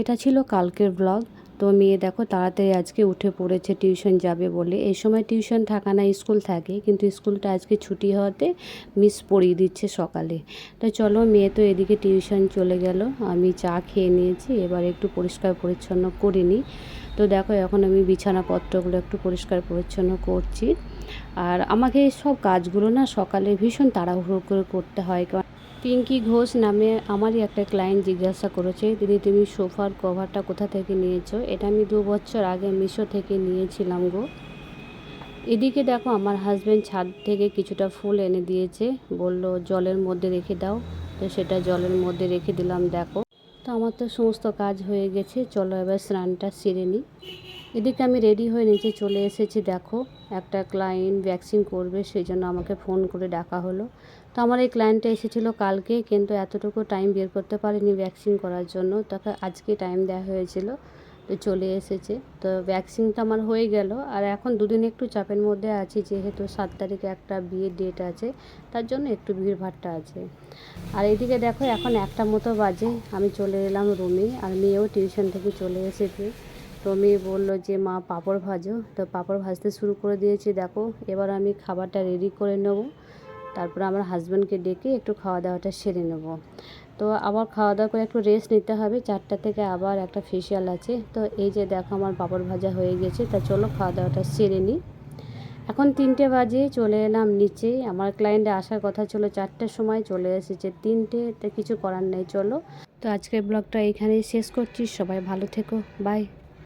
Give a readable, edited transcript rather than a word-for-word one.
এটা ছিল কালকের ব্লগ। তো মেয়ে দেখো তাড়াতাড়ি আজকে উঠে পড়েছে টিউশন যাবে বলে। এই সময় টিউশন থাকা না, স্কুল থাকে, কিন্তু স্কুলটা আজকে ছুটি হওয়াতে মিস পড়িয়ে দিচ্ছে সকালে। তো চলো, মেয়ে তো এদিকে টিউশন চলে গেল, আমি চা খেয়ে নিয়েছি, এবার একটু পরিষ্কার পরিচ্ছন্ন করে নিই। তো দেখো এখন আমি বিছানাপত্রগুলো একটু পরিষ্কার পরিচ্ছন্ন করছি। আর আমাকে এই সব কাজগুলো না সকালে ভীষণ তাড়াহুড়ো করে করতে হয়। পিঙ্কি ঘোষ নামে আমারই একটা ক্লায়েন্ট জিজ্ঞাসা করেছে, দিদি তুমি সোফার কভারটা কোথা থেকে নিয়েছো? এটা আমি 2 বছর আগে মিশো থেকে নিয়েছিলাম গো। এদিকে দেখো আমার হাজব্যান্ড ছাদ থেকে কিছুটা ফুল এনে দিয়েছে, বলল জলের মধ্যে রেখে দাও। তো সেটা জলের মধ্যে রেখে দিলাম দেখো। তো আমার তো সমস্ত কাজ হয়ে গেছে, চলো এবার স্নানটা সেরে নিই। এদিকে আমি রেডি হয়ে নিচে চলে এসেছি। দেখো একটা ক্লায়েন্ট ভ্যাকসিন করবে, সেই জন্য আমাকে ফোন করে ডাকা হলো। তো আমার এই ক্লায়েন্টটা এসেছিলো কালকে, কিন্তু এতটুকু টাইম বের করতে পারিনি ভ্যাকসিন করার জন্য, তাকে আজকে টাইম দেওয়া হয়েছিল। তো চলে এসেছে। তো ভ্যাকসিনটা আমার হয়ে গেল, আর এখন দুদিন একটু চাপের মধ্যে আছি, যেহেতু 7 তারিখে একটা বিয়ের ডেট আছে, তার জন্য একটু ভিড়ভাট্টা আছে। আর এদিকে দেখো এখন 1টা মতো বাজে, আমি চলে এলাম রুমে, আর মেয়েও টিউশন থেকে চলে এসেছে। তো মেয়ে বললো যে মা পাঁপড় ভাজো, তো পাঁপড় ভাজতে শুরু করে দিয়েছি দেখো। এবার আমি খাবারটা রেডি করে নেব, তারপর আমার হাজব্যান্ডকে ডেকে একটু খাওয়া দাওয়াটা সেরে নেব। তো আবার খাওয়া দাওয়া করে একটু রেস্ট নিতে হবে, 4টা থেকে আবার একটা ফেসিয়াল আছে। তো এই যে দেখো আমার পাঁপড় ভাজা হয়ে গেছে, তা চলো খাওয়া দাওয়াটা সেরে নিই। এখন 3টে বাজে, চলে এলাম নিচে। আমার ক্লায়েন্টে আসার কথা ছিল 4টার সময়, চলে এসেছে 3টেতে, কিছু করার নেই চলো। তো আজকের ব্লগটা এইখানেই শেষ করছি, সবাই ভালো থেকো, বাই।